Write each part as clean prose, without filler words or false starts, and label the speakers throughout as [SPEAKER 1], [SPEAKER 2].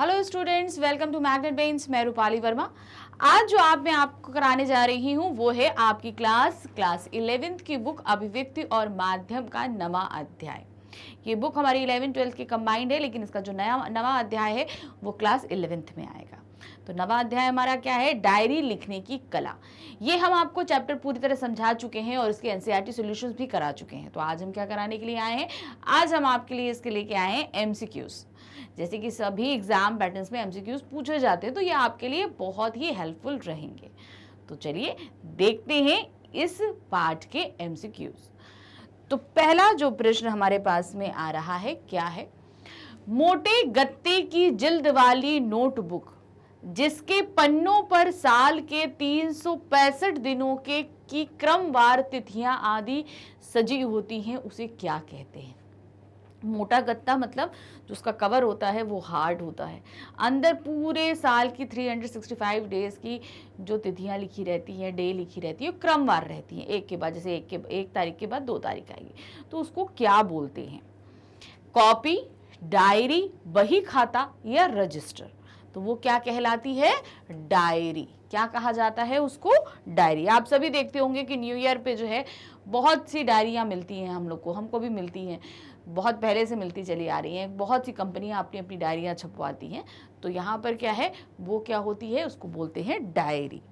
[SPEAKER 1] Hello students, welcome to Magnet Brains. मैं रूपाली वर्मा। आज जो मैं आपको कराने जा रही हूँ वो है आपकी क्लास 11th की बुक अभिव्यक्ति और माध्यम का नवा अध्याय। ये बुक हमारी 11th 12th की कंबाइंड है, लेकिन इसका जो नवा अध्याय है वो क्लास 11th में आएगा। तो नवा अध्याय हमारा क्या है? डायरी लिखने की कला। ये हम आपको चैप्टर पूरी तरह समझा चुके हैं और इसके एनसीईआरटी सॉल्यूशंस भी करा चुके हैं। तो आज हम क्या कराने के लिए आए हैं? आज हम आपके लिए इसके लेके आए हैं एमसीक्यूज। जैसे कि सभी एग्जाम पैटर्न्स में एमसीक्यूज पूछे जाते हैं, तो ये आपके लिए बहुत ही हेल्पफुल रहेंगे। तो चलिए देखते हैं इस पार्ट के एमसीक्यूज। तो पहला जो प्रश्न हमारे पास में आ रहा है, क्या है? मोटे गत्ते की जिल्द वाली नोटबुक जिसके पन्नों पर साल के 365 दिनों के की क्रमवार तिथियां आदि सजी होती हैं, उसे क्या कहते हैं? मोटा गत्ता मतलब जो उसका कवर होता है वो हार्ड होता है। अंदर पूरे साल की 365 डेज की जो तिथियां लिखी रहती हैं, डे लिखी रहती है, क्रमवार रहती हैं, एक के बाद, जैसे एक तारीख के बाद 2 तारीख आएगी, तो उसको क्या बोलते हैं? कॉपी, डायरी, बही खाता या रजिस्टर? तो वो क्या कहलाती है? डायरी। क्या कहा जाता है उसको? डायरी। आप सभी देखते होंगे कि न्यू ईयर पे जो है बहुत सी डायरियां मिलती हैं हम लोग को, हमको भी मिलती हैं, बहुत पहले से मिलती चली आ रही हैं। बहुत सी कंपनियां अपनी अपनी डायरियां छपवाती हैं। तो यहाँ पर क्या है, वो क्या होती है? उसको बोलते हैं डायरी।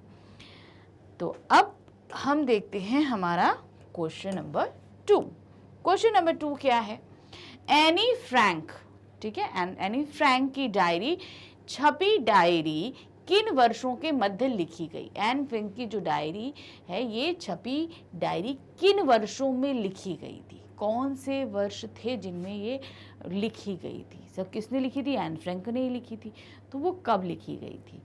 [SPEAKER 1] तो अब हम देखते हैं हमारा क्वेश्चन नंबर 2। क्वेश्चन नंबर 2 क्या है? एनी फ्रैंक, ठीक है, एनी फ्रैंक की डायरी, छपी डायरी किन वर्षों के मध्य लिखी गई? एन फ्रैंक की जो डायरी है, ये छपी डायरी किन वर्षों में लिखी गई थी? कौन से वर्ष थे जिनमें ये लिखी गई थी? सब किसने लिखी थी? एन फ्रैंक ने ही लिखी थी। तो वो कब लिखी गई थी?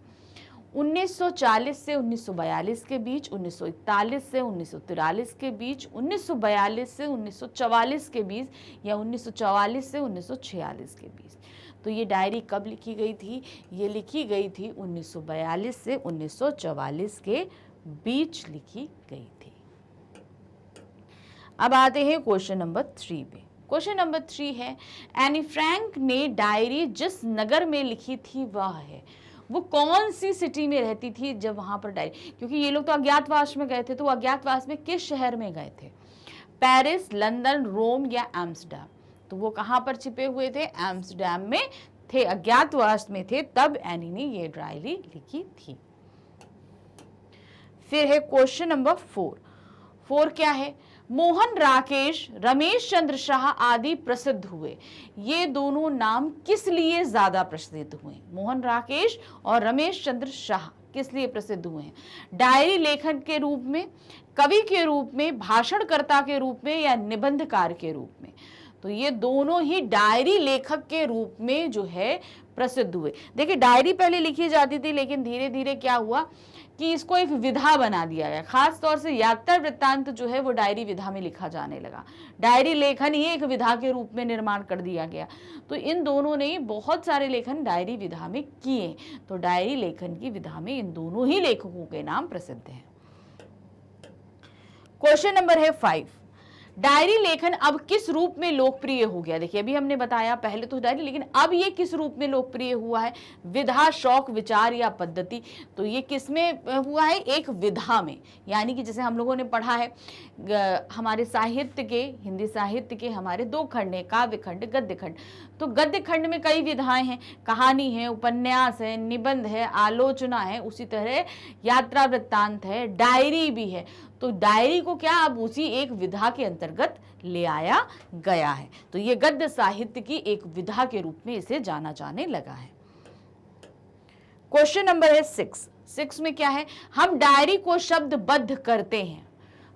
[SPEAKER 1] 1940 से 1942 के बीच, 1941 से 1943 के बीच, 1942 से 1944 के बीच, या 1944 से 1946 के बीच? तो ये डायरी कब लिखी गई थी? ये लिखी गई थी 1942 से 1944 के बीच लिखी गई थी। अब आते हैं क्वेश्चन नंबर 3 पे। क्वेश्चन नंबर 3 है, एनी फ्रैंक ने डायरी जिस नगर में लिखी थी वह है। वो कौन सी सिटी में रहती थी जब वहां पर डायरी, क्योंकि ये लोग तो अज्ञातवास में गए थे, तो अज्ञातवास में किस शहर में गए थे? पेरिस, लंदन, रोम या एम्स्टर्डम? तो वो कहां पर छिपे हुए थे? एम्स्टर्डम में थे, अज्ञातवास में थे, तब एनी ने ये डायरी लिखी थी। फिर है क्वेश्चन नंबर 4 क्या है? मोहन राकेश, रमेश चंद्र शाह आदि प्रसिद्ध हुए। ये दोनों नाम किस लिए ज्यादा प्रसिद्ध हुए? मोहन राकेश और रमेश चंद्र शाह किस लिए प्रसिद्ध हुए हैं? डायरी लेखन के रूप में, कवि के रूप में, भाषणकर्ता के रूप में, या निबंधकार के रूप में? तो ये दोनों ही डायरी लेखक के रूप में जो है प्रसिद्ध हुए। देखिए, डायरी पहले लिखी जाती थी, लेकिन धीरे धीरे क्या हुआ कि इसको एक विधा बना दिया गया। खास तौर से यात्रा वृत्तांत जो है वो डायरी विधा में लिखा जाने लगा। डायरी लेखन ही एक विधा के रूप में निर्माण कर दिया गया। तो इन दोनों ने बहुत सारे लेखन डायरी विधा में किए। तो डायरी लेखन की विधा में इन दोनों ही लेखकों के नाम प्रसिद्ध हैं। क्वेश्चन नंबर है 5, डायरी लेखन अब किस रूप में लोकप्रिय हो गया? देखिए, अभी हमने बताया पहले तो डायरी, लेकिन अब ये किस रूप में लोकप्रिय हुआ है? विधा, शौक, विचार या पद्धति? तो ये किस में हुआ है? एक विधा में। यानी कि जैसे हम लोगों ने पढ़ा है हमारे साहित्य के, हिंदी साहित्य के हमारे 2 खंड हैं, काव्य खंड, गद्य खंड। तो गद्य खंड में कई विधाएं हैं, कहानी है, उपन्यास है, निबंध है, आलोचना है, उसी तरह यात्रा वृत्तांत है, डायरी भी है। तो डायरी को क्या अब उसी एक विधा के अंतर्गत ले आया गया है। तो ये गद्य साहित्य की एक विधा के रूप में इसे जाना जाने लगा है। क्वेश्चन नंबर है 6 में क्या है? हम डायरी को शब्दबद्ध करते हैं।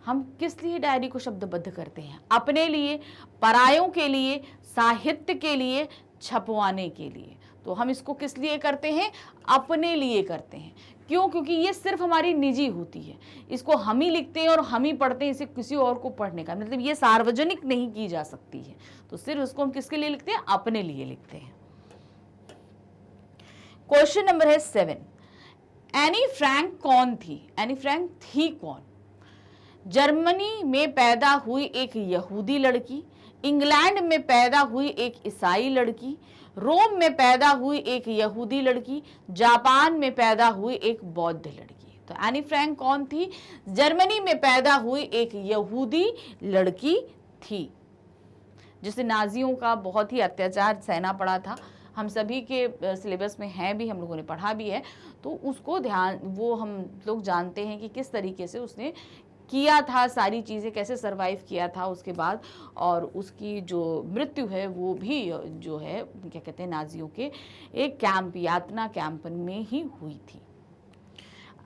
[SPEAKER 1] हम किस लिए डायरी को शब्दबद्ध करते हैं? अपने लिए, परायों के लिए, साहित्य के लिए, छपवाने के लिए। तो हम इसको किस लिए करते हैं? अपने लिए करते हैं। क्यों? क्योंकि ये सिर्फ हमारी निजी होती है, इसको हम ही लिखते हैं और हम ही पढ़ते हैं, इसे किसी और को पढ़ने का मतलब ये सार्वजनिक नहीं की जा सकती है। तो सिर्फ उसको हम किसके लिए लिखते हैं? अपने लिए लिखते हैं। क्वेश्चन नंबर है 7, एनी फ्रैंक कौन थी? एनी फ्रैंक थी कौन? जर्मनी में पैदा हुई एक यहूदी लड़की, इंग्लैंड में पैदा हुई एक ईसाई लड़की, रोम में पैदा हुई एक यहूदी लड़की, जापान में पैदा हुई एक बौद्ध लड़की। तो एनी फ्रैंक कौन थी? जर्मनी में पैदा हुई एक यहूदी लड़की थी, जिसे नाजियों का बहुत ही अत्याचार सहना पड़ा था। हम सभी के सिलेबस में है भी, हम लोगों ने पढ़ा भी है, तो उसको वो हम लोग जानते हैं कि किस तरीके से उसने किया था, सारी चीज़ें कैसे सरवाइव किया था उसके बाद, और उसकी जो मृत्यु है वो भी जो है क्या कहते हैं नाजियों के एक कैंप, यातना कैंप में ही हुई थी।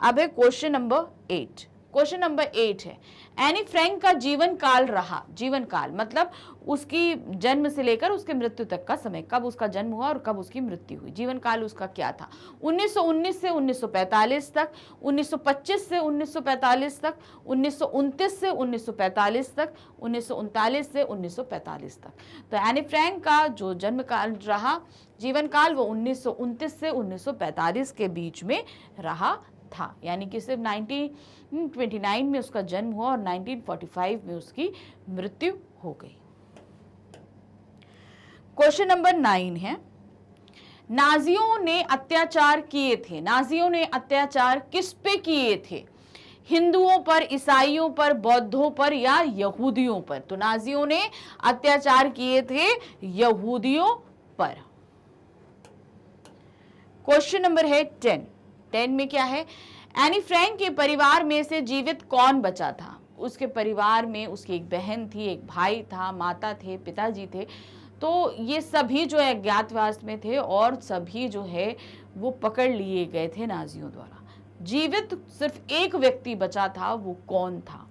[SPEAKER 1] अब है क्वेश्चन नंबर 8। क्वेश्चन नंबर 8 है एनी फ्रैंक का जीवन काल रहा। जीवन काल मतलब उसकी जन्म से लेकर उसके मृत्यु तक का समय, कब उसका जन्म हुआ और कब उसकी मृत्यु हुई, जीवन काल उसका क्या था। 1919 से 1945 तक, 1925 से 1945 तक, 1929 से 1945 तक, 1939 से 1945 तक। तो एनी फ्रैंक का जो जन्म काल रहा, जीवन काल, वो 1929 से 1945 के बीच में रहा था, यानी कि सिर्फ 1929 में उसका जन्म हुआ और 1945 में उसकी मृत्यु हो गई। क्वेश्चन नंबर 9 है नाजियों ने अत्याचार किए थे। नाजियों ने अत्याचार किस पे किए थे? हिंदुओं पर, ईसाइयों पर, बौद्धों पर या यहूदियों पर? तो नाजियों ने अत्याचार किए थे यहूदियों पर। क्वेश्चन नंबर है 10 में क्या है? एनी फ्रैंक के परिवार में से जीवित कौन बचा था? उसके परिवार में उसकी एक बहन थी, एक भाई था, माता थे, पिताजी थे। तो ये सभी जो है अज्ञातवास में थे और सभी जो है वो पकड़ लिए गए थे नाजियों द्वारा। जीवित सिर्फ एक व्यक्ति बचा था, वो कौन था?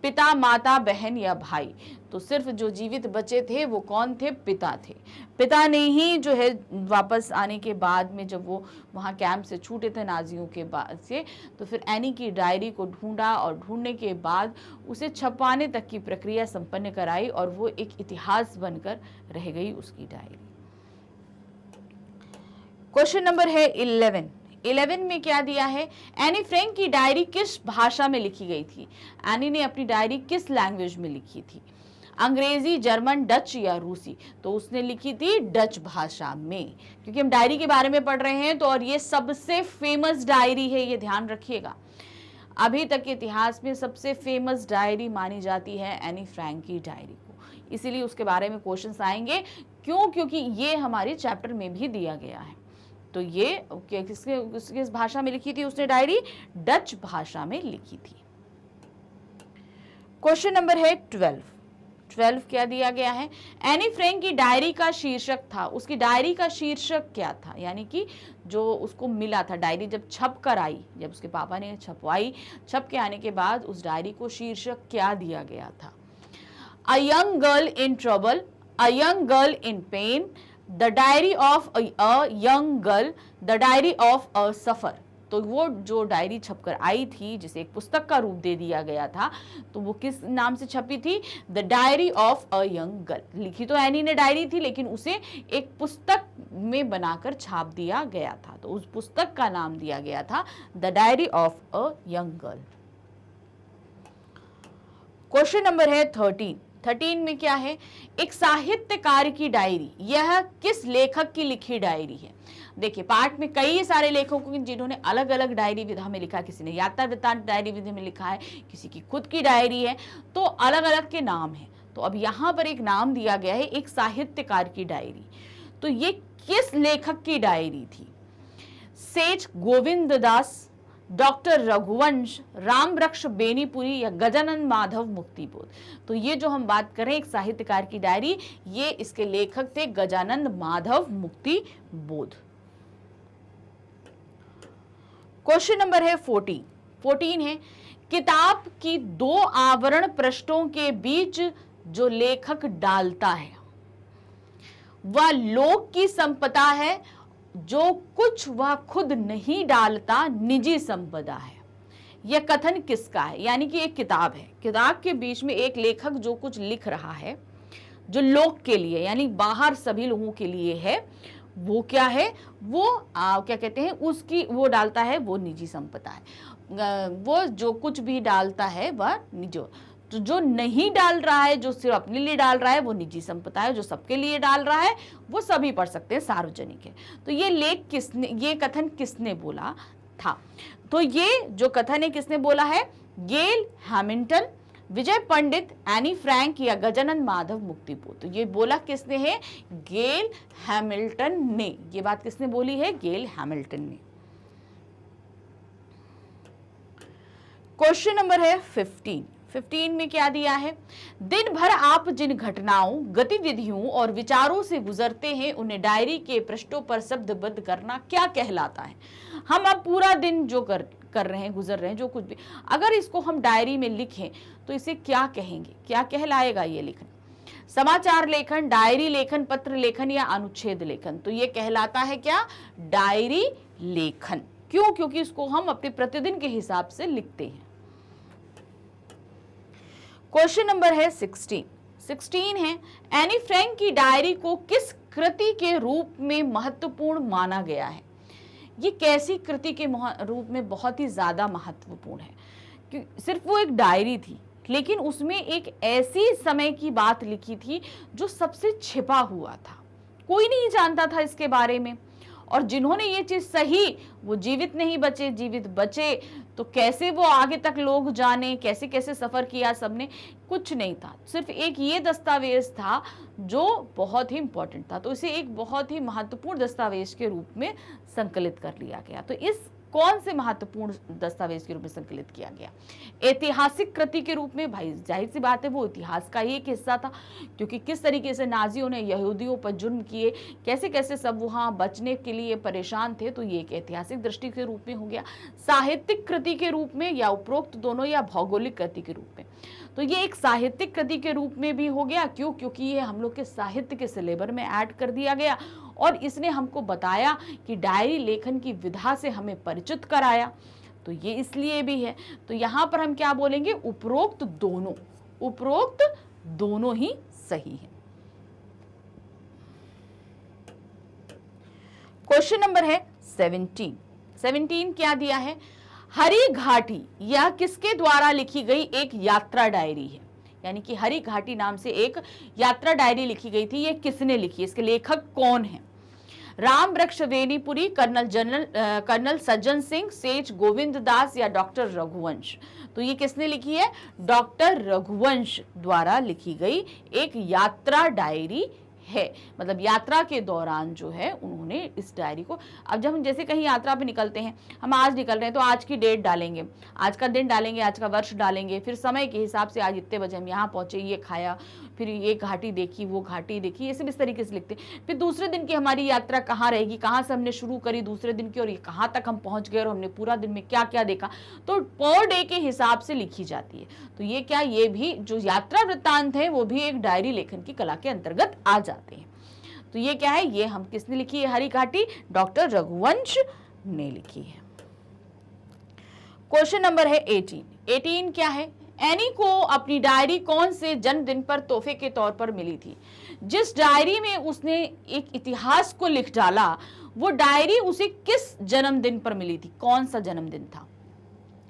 [SPEAKER 1] पिता, माता, बहन या भाई? तो सिर्फ जो जीवित बचे थे वो कौन थे? पिता थे। पिता ने ही जो है वापस आने के बाद में, जब वो वहाँ कैंप से छूटे थे नाजियों के बाद से, तो फिर एनी की डायरी को ढूंढा और ढूंढने के बाद उसे छपवाने तक की प्रक्रिया संपन्न कराई और वो एक इतिहास बनकर रह गई उसकी डायरी। क्वेश्चन नंबर है 11 में क्या दिया है? एनी फ्रैंक की डायरी किस भाषा में लिखी गई थी? एनी ने अपनी डायरी किस लैंग्वेज में लिखी थी? अंग्रेजी, जर्मन, डच या रूसी? तो उसने लिखी थी डच भाषा में, क्योंकि हम डायरी के बारे में पढ़ रहे हैं तो, और ये सबसे फेमस डायरी है, ये ध्यान रखिएगा। अभी तक के इतिहास में सबसे फेमस डायरी मानी जाती है एनी फ्रैंक की डायरी को, इसीलिए उसके बारे में क्वेश्चंस आएंगे। क्यों? क्योंकि ये हमारे चैप्टर में भी दिया गया है। तो ये किस भाषा में लिखी थी उसने डायरी? डच भाषा में लिखी थी। क्वेश्चन नंबर है 12 क्या दिया गया है? एनी फ्रैंक की डायरी का शीर्षक था, उसकी डायरी का शीर्षक क्या था? यानी कि जो उसको मिला था डायरी, जब छप कर आई, जब उसके पापा ने छपवाई, छप के आने के बाद उस डायरी को शीर्षक क्या दिया गया था? A young girl in trouble, a young girl in pain, the diary of a young girl, the diary of a suffer. तो वो जो डायरी छपकर आई थी, जिसे एक पुस्तक का रूप दे दिया गया था, तो वो किस नाम से छपी थी? The diary of a young girl. लिखी तो एनी ने डायरी थी, लेकिन उसे एक पुस्तक में बनाकर छाप दिया गया था, तो उस पुस्तक का नाम दिया गया था the diary of a young girl. Question number है 13 में क्या है? एक साहित्यकार की डायरी, यह किस लेखक की लिखी डायरी है? देखिए, पाठ में कई सारे लेखकों की जिन्होंने अलग अलग डायरी विधा में लिखा, किसी ने यात्रा वृत्तांत डायरी विधा में लिखा है, किसी की खुद की डायरी है, तो अलग अलग के नाम हैं। तो अब यहाँ पर एक नाम दिया गया है, एक साहित्यकार की डायरी। तो ये किस लेखक की डायरी थी? सेठ गोविंद दास, डॉक्टर रघुवंश, रामवृक्ष बेनीपुरी या गजानन माधव मुक्तिबोध? तो ये जो हम बात करें एक साहित्यकार की डायरी, ये इसके लेखक थे गजानन माधव मुक्तिबोध। क्वेश्चन नंबर है 14 है किताब की 2 आवरण पृष्ठों के बीच जो लेखक डालता है वह लोक की संपदा है, जो कुछ वह खुद नहीं डालता निजी संपदा है। यह कथन किसका है? यानी कि एक किताब है, किताब के बीच में एक लेखक जो कुछ लिख रहा है, जो लोक के लिए यानी बाहर सभी लोगों के लिए है, वो क्या है? वो क्या कहते हैं, उसकी वो डालता है, वो निजी संपदा है। वो जो कुछ भी डालता है वह निजी। तो जो नहीं डाल रहा है, जो सिर्फ अपने लिए डाल रहा है, वो निजी संपदा है। जो सबके लिए डाल रहा है वो सभी पढ़ सकते हैं, सार्वजनिक है। तो ये लेख किसने, ये कथन किसने बोला था? तो ये जो कथन है किसने बोला है? गेल हैमिल्टन, विजय पंडित, एनी फ्रैंक या गजानन माधव मुक्तिबोध। तो ये बोला किसने है? गेल हैमिल्टन ने। ये बात किसने बोली है? गेल हैमिल्टन ने। क्वेश्चन नंबर है 15 में क्या दिया है? दिन भर आप जिन घटनाओं, गतिविधियों और विचारों से गुजरते हैं उन्हें डायरी के पृष्ठों पर शब्दबद्ध करना क्या कहलाता है? हम अब पूरा दिन जो कर रहे हैं, गुजर रहे हैं, जो कुछ भी, अगर इसको हम डायरी में लिखें तो इसे क्या कहेंगे? क्या कहलाएगा ये लेखन? समाचार लेखन, डायरी लेखन, पत्र लेखन या अनुच्छेद लेखन? तो ये कहलाता है क्या? डायरी लेखन। क्यों? क्योंकि इसको हम अपने प्रतिदिन के हिसाब से लिखते हैं। क्वेश्चन नंबर है 16 है, एनी फ्रैंक की डायरी को किस कृति के रूप में महत्वपूर्ण माना गया है? ये कैसी कृति के रूप में बहुत ही ज्यादा महत्वपूर्ण है? क्योंकि सिर्फ वो एक डायरी थी, लेकिन उसमें एक ऐसी समय की बात लिखी थी जो सबसे छिपा हुआ था, कोई नहीं जानता था इसके बारे में। और जिन्होंने ये चीज सही, वो जीवित नहीं बचे, जीवित बचे तो कैसे वो आगे तक लोग जाने, कैसे कैसे सफर किया सबने, कुछ नहीं था। सिर्फ एक ये दस्तावेज था जो बहुत ही इंपॉर्टेंट था, तो इसे एक बहुत ही महत्वपूर्ण दस्तावेज के रूप में संकलित कर लिया गया। तो इस कौन से महत्वपूर्ण दस्तावेज के रूप में संकलित किया गया? ऐतिहासिक कृति के रूप में। भाई जाहिर सी बात है वो इतिहास का ही एक हिस्सा था, क्योंकि किस तरीके से नाजियों ने यहूदियों पर जुर्म किए, कैसे कैसे सब वहां बचने के लिए परेशान थे, तो ये एक ऐतिहासिक दृष्टि के रूप में हो गया। साहित्यिक कृति के रूप में, या उपरोक्त दोनों, या भौगोलिक कृति के रूप में? तो ये एक साहित्यिक कृति के रूप में भी हो गया। क्यों? क्योंकि ये हम लोग के साहित्य के सिलेबस में ऐड कर दिया गया और इसने हमको बताया कि डायरी लेखन की विधा से हमें परिचित कराया, तो ये इसलिए भी है। तो यहां पर हम क्या बोलेंगे? उपरोक्त दोनों ही सही है। क्वेश्चन नंबर है 17 क्या दिया है? हरी घाटी यह किसके द्वारा लिखी गई एक यात्रा डायरी है? यानी कि हरी घाटी नाम से एक यात्रा डायरी लिखी गई थी, ये किसने लिखी? इसके लेखक कौन है? राम वृक्ष वेनीपुरी, कर्नल सज्जन सिंह, सेठ गोविंद दास या डॉक्टर रघुवंश? तो ये किसने लिखी है? डॉक्टर रघुवंश द्वारा लिखी गई एक यात्रा डायरी है। मतलब यात्रा के दौरान जो है उन्होंने इस डायरी को, अब जब हम जैसे कहीं यात्रा पे निकलते हैं, हम आज निकल रहे हैं तो आज की डेट डालेंगे, आज का दिन डालेंगे, आज का वर्ष डालेंगे, फिर समय के हिसाब से आज इतने बजे हम यहाँ पहुंचे, ये खाया, फिर ये घाटी देखी, वो घाटी देखी, ये सब इस तरीके से लिखते हैं। फिर दूसरे दिन की हमारी यात्रा कहाँ रहेगी, कहाँ से हमने शुरू करी दूसरे दिन की, और ये कहाँ तक हम पहुंच गए, और हमने पूरा दिन में क्या क्या देखा, तो पर डे के हिसाब से लिखी जाती है। तो ये क्या, ये भी जो यात्रा वृत्तांत है वो भी एक डायरी लेखन की कला के अंतर्गत आ जाते हैं। तो ये क्या है? ये हम किसने लिखी है हरी घाटी? डॉक्टर रघुवंश ने लिखी है। क्वेश्चन नंबर है 18 क्या है? एनी को अपनी डायरी कौन से जन्मदिन पर तोहफे के तौर पर मिली थी? जिस डायरी में उसने एक इतिहास को लिख डाला, वो डायरी उसे किस जन्मदिन पर मिली थी? कौन सा जन्मदिन था?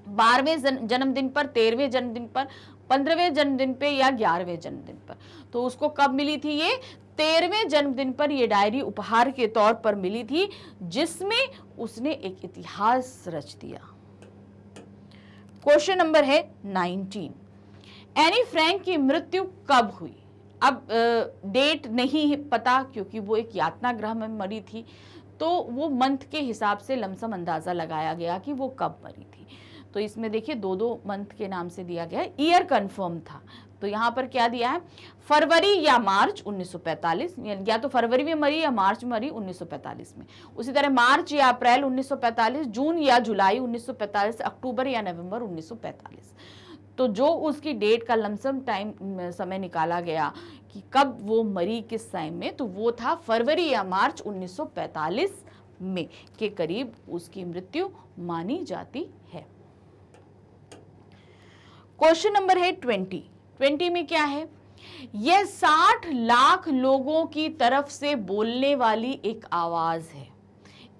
[SPEAKER 1] 12वें जन्मदिन पर, 13वें जन्मदिन पर, 15वें जन्मदिन पे या 11वें जन्मदिन पर? तो उसको कब मिली थी? ये 13वें जन्मदिन पर ये डायरी उपहार के तौर पर मिली थी, जिसमें उसने एक इतिहास रच दिया। क्वेश्चन नंबर है 19, एनी फ्रैंक की मृत्यु कब हुई? अब डेट नहीं पता, क्योंकि वो एक यातना गृह में मरी थी, तो वो मंथ के हिसाब से लमसम अंदाजा लगाया गया कि वो कब मरी थी। तो इसमें देखिए दो मंथ के नाम से दिया गया है, ईयर कंफर्म था। तो यहाँ पर क्या दिया है? फरवरी या मार्च 1945, या तो फरवरी में मरी या मार्च में मरी 1945 में। उसी तरह मार्च या अप्रैल 1945, जून या जुलाई 1945, अक्टूबर या नवंबर 1945। तो जो उसकी डेट का लमसम टाइम समय निकाला गया कि कब वो मरी किस टाइम में, तो वो था फरवरी या मार्च 1945 में के करीब उसकी मृत्यु मानी जाती है। क्वेश्चन नंबर है 20 में क्या है? यह 60 लाख लोगों की तरफ से बोलने वाली एक आवाज है,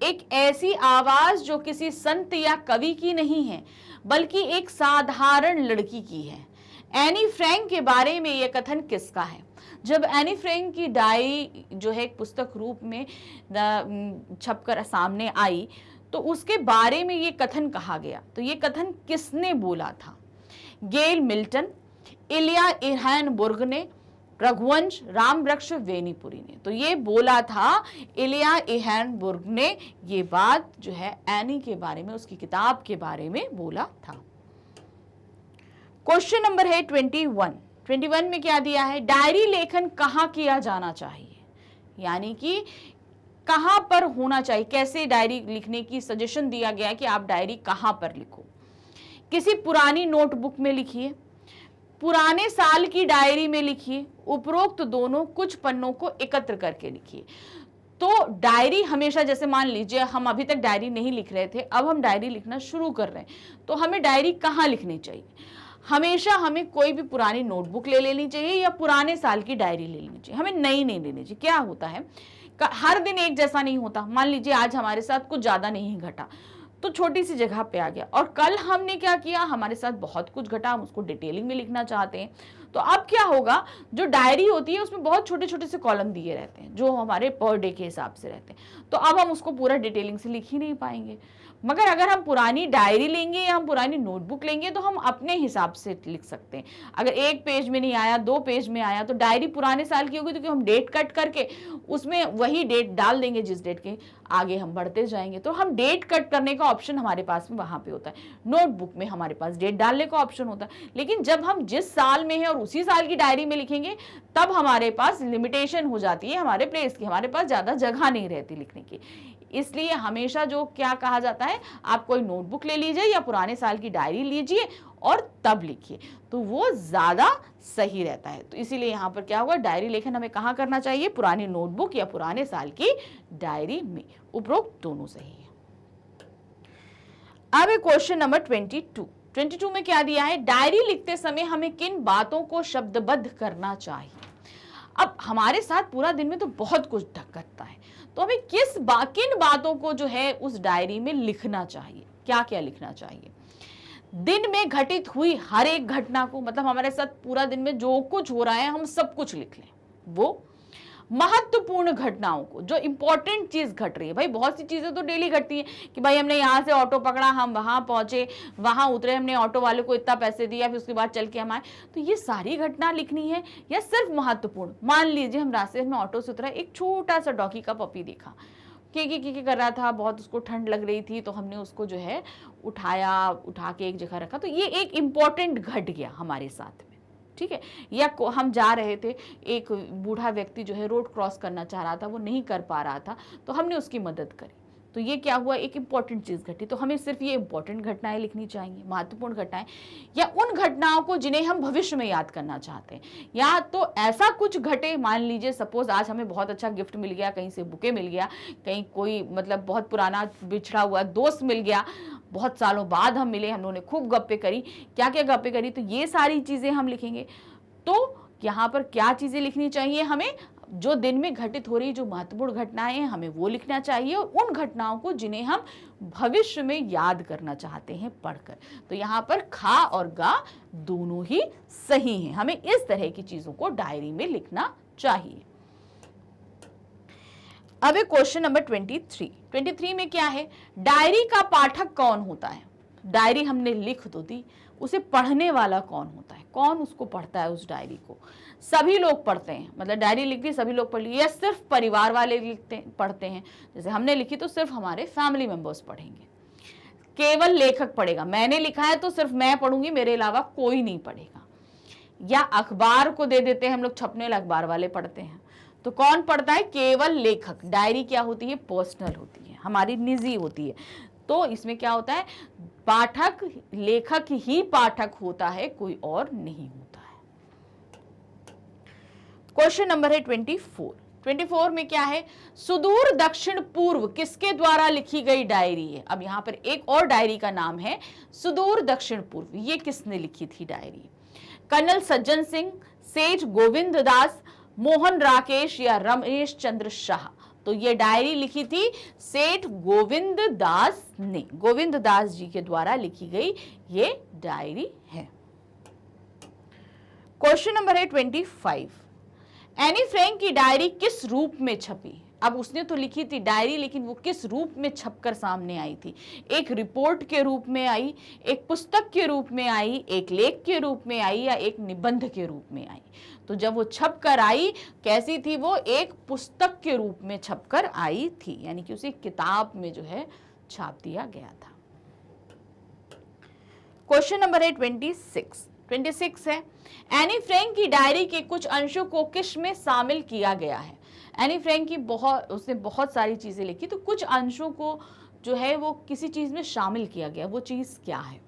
[SPEAKER 1] एक ऐसी आवाज जो किसी संत या कवि की नहीं है, बल्कि एक साधारण लड़की की है। एनी फ्रैंक के बारे में यह कथन किसका है? जब एनी फ्रैंक की डायरी जो है एक पुस्तक रूप में छपकर सामने आई तो उसके बारे में ये कथन कहा गया, तो ये कथन किसने बोला था? गेल मिल्टन, इलिया इरहैनबुर्ग ने, रघुवंश रामवृक्ष वेनीपुरी ने। तो ये बोला था इलिया इरहैनबुर्ग ने, ये बात जो है एनी के बारे में, उसकी किताब के बारे में बोला था। क्वेश्चन नंबर है 21 में क्या दिया है? डायरी लेखन कहाँ किया जाना चाहिए, यानी कि कहाँ पर होना चाहिए, कैसे डायरी लिखने की सजेशन दिया गया है कि आप डायरी कहाँ पर लिखो। किसी पुरानी नोटबुक में लिखिए, पुराने साल की डायरी में लिखिए, उपरोक्त दोनों कुछ पन्नों को एकत्र करके लिखिए। तो डायरी हमेशा, जैसे मान लीजिए हम अभी तक डायरी नहीं लिख रहे थे, अब हम डायरी लिखना शुरू कर रहे हैं, तो हमें डायरी कहाँ लिखनी चाहिए? हमेशा हमें कोई भी पुरानी नोटबुक ले लेनी चाहिए या पुराने साल की डायरी ले लेनी चाहिए, हमें नई नहीं लेनी चाहिए। क्या होता है, हर दिन एक जैसा नहीं होता। मान लीजिए आज हमारे साथ कुछ ज्यादा नहीं घटा तो छोटी सी जगह पे आ गया, और कल हमने क्या किया, हमारे साथ बहुत कुछ घटा, हम उसको डिटेलिंग में लिखना चाहते हैं। तो अब क्या होगा, जो डायरी होती है उसमें बहुत छोटे छोटे से कॉलम दिए रहते हैं जो हमारे पर डे के हिसाब से रहते हैं, तो अब हम उसको पूरा डिटेलिंग से लिख ही नहीं पाएंगे। मगर अगर हम पुरानी डायरी लेंगे या हम पुरानी नोटबुक लेंगे तो हम अपने हिसाब से लिख सकते हैं। अगर एक पेज में नहीं आया, 2 पेज में आया, तो डायरी पुराने साल की होगी तो हम डेट कट करके उसमें वही डेट डाल देंगे जिस डेट के आगे हम बढ़ते जाएंगे। तो हम डेट कट करने का ऑप्शन हमारे पास में वहां पे होता है, नोटबुक में हमारे पास डेट डालने का ऑप्शन होता है। लेकिन जब हम जिस साल में है और उसी साल की डायरी में लिखेंगे तब हमारे पास लिमिटेशन हो जाती है हमारे प्लेस की, हमारे पास ज्यादा जगह नहीं रहती लिखने की। इसलिए हमेशा जो क्या कहा जाता है, आप कोई नोटबुक ले लीजिए या पुराने साल की डायरी लीजिए और तब लिखिए, तो वो ज्यादा सही रहता है। तो इसीलिए यहाँ पर क्या होगा, डायरी लेखन हमें कहाँ करना चाहिए? पुरानी नोटबुक या पुराने साल की डायरी में। उपरोक्त दोनों सही है। अब क्वेश्चन नंबर 22 में क्या दिया है? डायरी लिखते समय हमें किन बातों को शब्दबद्ध करना चाहिए? अब हमारे साथ पूरा दिन में तो बहुत कुछ घटता है, तो हमें किन बातों को जो है उस डायरी में लिखना चाहिए? क्या क्या लिखना चाहिए? दिन में घटित हुई हर एक घटना को, मतलब हमारे साथ पूरा दिन में जो कुछ हो रहा है हम सब कुछ लिख लें। वो महत्वपूर्ण घटनाओं को, जो इंपॉर्टेंट चीज घट रही है, भाई बहुत सी चीजें तो डेली घटती हैं कि भाई हमने यहाँ से ऑटो पकड़ा, हम वहां पहुंचे, वहां उतरे, हमने ऑटो वाले को इतना पैसे दिया, फिर उसके बाद चल के हम आए, तो ये सारी घटना लिखनी है या सिर्फ महत्वपूर्ण? मान लीजिए हम रास्ते में ऑटो से उतरा, एक छोटा सा डॉगी का पपी देखा, की कर रहा था, बहुत उसको ठंड लग रही थी, तो हमने उसको जो है उठा के एक जगह रखा, तो ये एक इंपॉर्टेंट घट गया हमारे साथ में, ठीक है। या हम जा रहे थे, एक बूढ़ा व्यक्ति जो है रोड क्रॉस करना चाह रहा था, वो नहीं कर पा रहा था, तो हमने उसकी मदद करी, तो ये क्या हुआ, एक इंपॉर्टेंट चीज घटी। तो हमें सिर्फ ये इंपॉर्टेंट घटनाएं लिखनी चाहिए, महत्वपूर्ण घटनाएं, या उन घटनाओं को जिन्हें हम भविष्य में याद करना चाहते हैं। या तो ऐसा कुछ घटे, मान लीजिए सपोज आज हमें बहुत अच्छा गिफ्ट मिल गया, कहीं से बुके मिल गया, कहीं कोई मतलब बहुत पुराना बिछड़ा हुआ दोस्त मिल गया, बहुत सालों बाद हम मिले, हम लोगों ने खूब गप्पे करी, क्या क्या गप्पे करी, तो ये सारी चीजें हम लिखेंगे। तो यहाँ पर क्या चीजें लिखनी चाहिए हमें? जो दिन में घटित हो रही जो महत्वपूर्ण घटनाएं हैं हमें वो लिखना चाहिए, और उन घटनाओं को जिन्हें हम भविष्य में याद करना चाहते हैं पढ़कर। तो यहाँ पर खा और गा दोनों ही सही हैं, हमें इस तरह की चीजों को डायरी में लिखना चाहिए। अब क्वेश्चन नंबर 23 में क्या है? डायरी का पाठक कौन होता है? डायरी हमने लिख तो दी, उसे पढ़ने वाला कौन होता है? कौन उसको पढ़ता है उस डायरी को? सभी लोग पढ़ते हैं, मतलब डायरी लिख दी सभी लोग पढ़ ली, या सिर्फ परिवार वाले पढ़ते हैं? जैसे हमने लिखी तो सिर्फ हमारे फैमिली मेंबर्स पढ़ेंगे, केवल लेखक पढ़ेगा, मैंने लिखा है तो सिर्फ मैं पढ़ूंगी, मेरे अलावा कोई नहीं पढ़ेगा। या अखबार को दे देते हैं हम लोग छपने वाले, अखबार वाले पढ़ते हैं, तो कौन पढ़ता है? केवल लेखक। डायरी क्या होती है? पर्सनल होती है, हमारी निजी होती है। तो इसमें क्या होता है? पाठक, लेखक ही पाठक होता है, कोई और नहीं होता है। क्वेश्चन नंबर है 24 में क्या है? सुदूर दक्षिण पूर्व किसके द्वारा लिखी गई डायरी है? अब यहां पर एक और डायरी का नाम है सुदूर दक्षिण पूर्व, ये किसने लिखी थी डायरी? कर्नल सज्जन सिंह, सेठ गोविंद दास, मोहन राकेश या रमेश चंद्र शाह? तो ये डायरी लिखी थी सेठ गोविंद दास ने, गोविंद दास जी के द्वारा लिखी गई ये डायरी है। क्वेश्चन नंबर है 25। एनी फ्रैंक की डायरी किस रूप में छपी? अब उसने तो लिखी थी डायरी, लेकिन वो किस रूप में छपकर सामने आई थी? एक रिपोर्ट के रूप में आई, एक पुस्तक के रूप में आई, एक लेख के रूप में आई, या एक निबंध के रूप में आई? तो जब वो छप कर आई, कैसी थी वो? एक पुस्तक के रूप में छपकर आई थी, यानी कि उसे किताब में जो है छाप दिया गया था। क्वेश्चन नंबर है 26 है, एनी फ्रैंक की डायरी के कुछ अंशों को किस में शामिल किया गया है? एनी फ्रैंक की उसने बहुत सारी चीजें लिखी, तो कुछ अंशों को जो है वो किसी चीज में शामिल किया गया, वो चीज क्या है?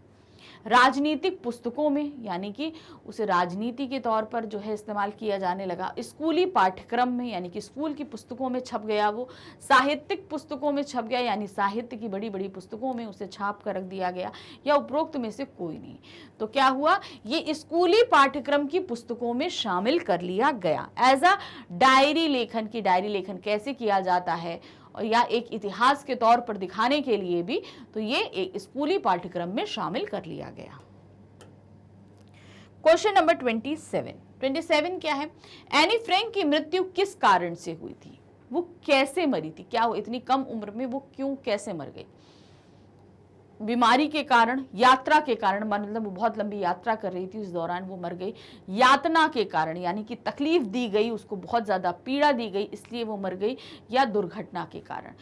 [SPEAKER 1] राजनीतिक पुस्तकों में, यानी कि उसे राजनीति के तौर पर जो है इस्तेमाल किया जाने लगा। स्कूली पाठ्यक्रम में, यानी कि स्कूल की पुस्तकों में छप गया वो। साहित्यिक पुस्तकों में छप गया, यानी साहित्य की बड़ी बड़ी पुस्तकों में उसे छाप कर रख दिया गया, या उपरोक्त में से कोई नहीं। तो क्या हुआ? ये स्कूली पाठ्यक्रम की पुस्तकों में शामिल कर लिया गया। एज अ डायरी लेखन की, डायरी लेखन कैसे किया जाता है और या एक इतिहास के तौर पर दिखाने के लिए भी, तो ये एक स्कूली पाठ्यक्रम में शामिल कर लिया गया। क्वेश्चन नंबर 27 क्या है? एनी फ्रैंक की मृत्यु किस कारण से हुई थी? वो कैसे मरी थी? क्या वो इतनी कम उम्र में वो क्यों, कैसे मर गई? बीमारी के कारण, यात्रा के कारण, मतलब वो बहुत लंबी यात्रा कर रही थी, इस दौरान वो मर गई। यातना के कारण, यानी कि तकलीफ दी गई, उसको बहुत ज़्यादा पीड़ा दी गई इसलिए वो मर गई, या दुर्घटना के कारण।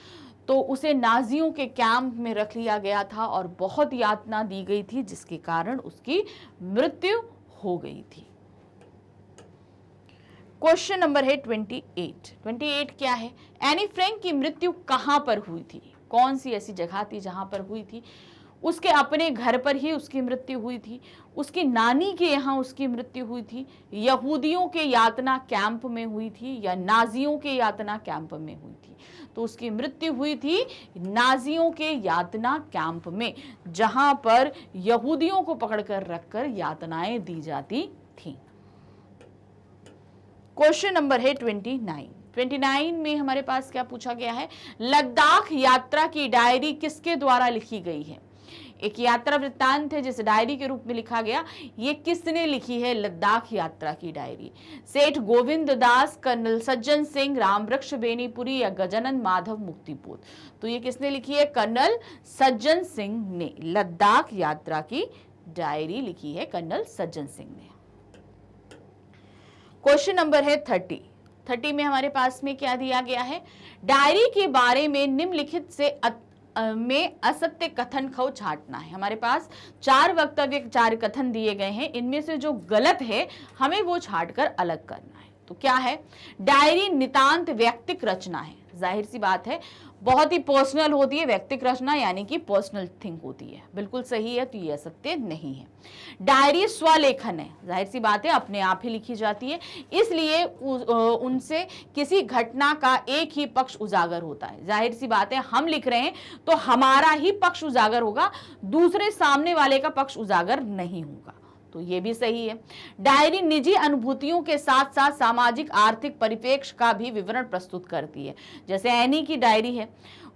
[SPEAKER 1] तो उसे नाजियों के कैंप में रख लिया गया था और बहुत यातना दी गई थी, जिसके कारण उसकी मृत्यु हो गई थी। क्वेश्चन नंबर है 28 क्या है? एनी फ्रैंक की मृत्यु कहां पर हुई थी? कौन सी ऐसी जगह थी जहां पर हुई थी? उसके अपने घर पर ही उसकी मृत्यु हुई थी, उसकी नानी के यहाँ उसकी मृत्यु हुई थी, यहूदियों के यातना कैंप में हुई थी, या नाजियों के यातना कैंप में हुई थी? तो उसकी मृत्यु हुई थी नाजियों के यातना कैंप में, जहां पर यहूदियों को पकड़कर रखकर यातनाएं दी जाती थी। क्वेश्चन नंबर है 29 में हमारे पास क्या पूछा गया है? लद्दाख यात्रा की डायरी किसके द्वारा लिखी गई है? एक यात्रा वृत्तांत है जिसे डायरी के रूप में लिखा गया। ये किसने लिखी है लद्दाख यात्रा की डायरी? सेठ गोविंद दास, कर्नल सज्जन सिंह, रामवृक्ष बेनीपुरी, या गजानन माधव मुक्तिपोत? तो ये किसने लिखी है? कर्नल सज्जन सिंह ने लद्दाख यात्रा की डायरी लिखी है, कर्नल सज्जन सिंह ने। क्वेश्चन नंबर है 30 में हमारे पास में क्या दिया गया है? डायरी के बारे में निम्नलिखित से में असत्य कथन को छांटना है। हमारे पास 4 वक्तव्य, 4 कथन दिए गए हैं, इनमें से जो गलत है हमें वो छांटकर अलग करना है। तो क्या है? डायरी नितांत व्यक्तिक रचना है। जाहिर सी बात है, बहुत ही पर्सनल होती है व्यक्तिक रचना, यानी कि पर्सनल थिंग होती है, बिल्कुल सही है, तो ये असत्य नहीं है। डायरी स्वलेखन है, जाहिर सी बात है अपने आप ही लिखी जाती है, इसलिए उनसे किसी घटना का एक ही पक्ष उजागर होता है। जाहिर सी बात है हम लिख रहे हैं तो हमारा ही पक्ष उजागर होगा, दूसरे सामने वाले का पक्ष उजागर नहीं होगा, तो ये भी सही है। डायरी निजी अनुभूतियों के साथ साथ सामाजिक आर्थिक परिप्रेक्ष्य का भी विवरण प्रस्तुत करती है। जैसे एनी की डायरी है,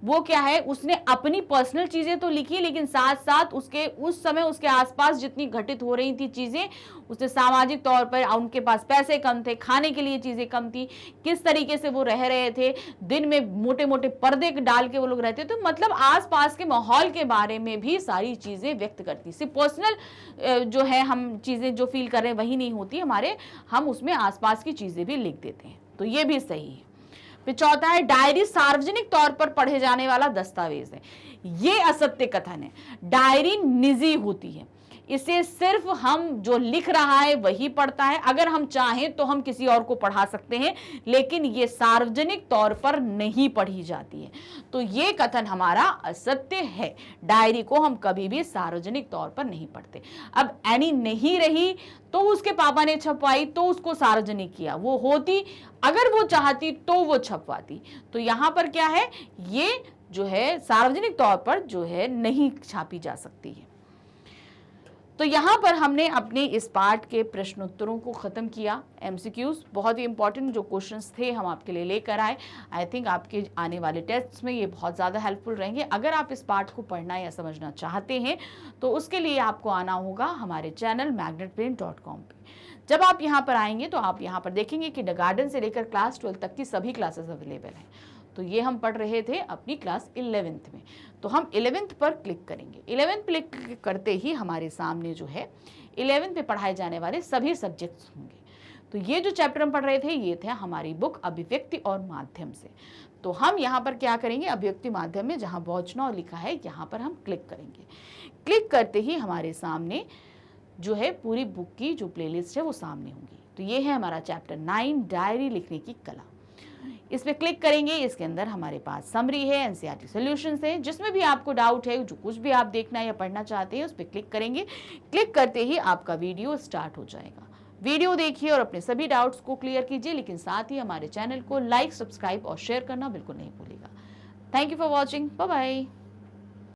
[SPEAKER 1] वो क्या है, उसने अपनी पर्सनल चीजें तो लिखी, लेकिन साथ साथ उसके उस समय उसके आसपास जितनी घटित हो रही थी चीजें, उसने सामाजिक तौर पर, उनके पास पैसे कम थे, खाने के लिए चीजें कम थी, किस तरीके से वो रह रहे थे, दिन में मोटे मोटे पर्दे डाल के वो लोग रहते, तो मतलब आसपास के माहौल के बारे में भी सारी चीजें व्यक्त करती। सिर्फ पर्सनल जो है हम चीजें जो फील कर रहे हैं वही नहीं होती हमारे, हम उसमें आसपास की चीजें भी लिख देते हैं, तो ये भी सही है। फिर चौथा है, डायरी सार्वजनिक तौर पर पढ़े जाने वाला दस्तावेज है। ये असत्य कथन है। डायरी निजी होती है, इसे सिर्फ हम जो लिख रहा है वही पढ़ता है, अगर हम चाहें तो हम किसी और को पढ़ा सकते हैं, लेकिन ये सार्वजनिक तौर पर नहीं पढ़ी जाती है, तो ये कथन हमारा असत्य है। डायरी को हम कभी भी सार्वजनिक तौर पर नहीं पढ़ते। अब एनी नहीं रही तो उसके पापा ने छपवाई तो उसको सार्वजनिक किया, वो होती अगर वो चाहती तो वो छपवाती, तो यहां पर क्या है, ये जो है सार्वजनिक तौर पर जो है नहीं छापी जा सकती है। तो यहाँ पर हमने अपने इस पार्ट के प्रश्नोत्तरों को ख़त्म किया। एमसीक्यूज बहुत ही इंपॉर्टेंट जो क्वेश्चंस थे हम आपके लिए लेकर आए। आई थिंक आपके आने वाले टेस्ट्स में ये बहुत ज़्यादा हेल्पफुल रहेंगे। अगर आप इस पार्ट को पढ़ना या समझना चाहते हैं तो उसके लिए आपको आना होगा हमारे चैनल magnet brain.com पे। जब आप यहाँ पर आएंगे तो आप यहाँ पर देखेंगे कि गार्डन से लेकर क्लास 12 तक की सभी क्लासेस अवेलेबल हैं। तो ये हम पढ़ रहे थे अपनी क्लास 11th में, तो हम 11th पर क्लिक करेंगे। 11th क्लिक करते ही हमारे सामने जो है 11th में पढ़ाए जाने वाले सभी सब्जेक्ट्स होंगे। तो ये जो चैप्टर हम पढ़ रहे थे ये थे हमारी बुक अभिव्यक्ति और माध्यम से। तो हम यहाँ पर क्या करेंगे, अभिव्यक्ति माध्यम में जहाँ वॉचनाव लिखा है यहाँ पर हम क्लिक करेंगे। क्लिक करते ही हमारे सामने जो है पूरी बुक की जो प्लेलिस्ट है वो सामने होगी। तो ये है हमारा चैप्टर 9 डायरी लिखने की कला। इस पे क्लिक करेंगे, इसके अंदर हमारे पास समरी है, एनसीईआरटी सॉल्यूशंस है, जिसमें भी आपको डाउट है, जो कुछ भी आप देखना या पढ़ना चाहते हैं उस पर क्लिक करेंगे। क्लिक करते ही आपका वीडियो स्टार्ट हो जाएगा। वीडियो देखिए और अपने सभी डाउट्स को क्लियर कीजिए, लेकिन साथ ही हमारे चैनल को लाइक, सब्सक्राइब और शेयर करना बिल्कुल नहीं भूलिएगा। Thank you for watching, bye bye.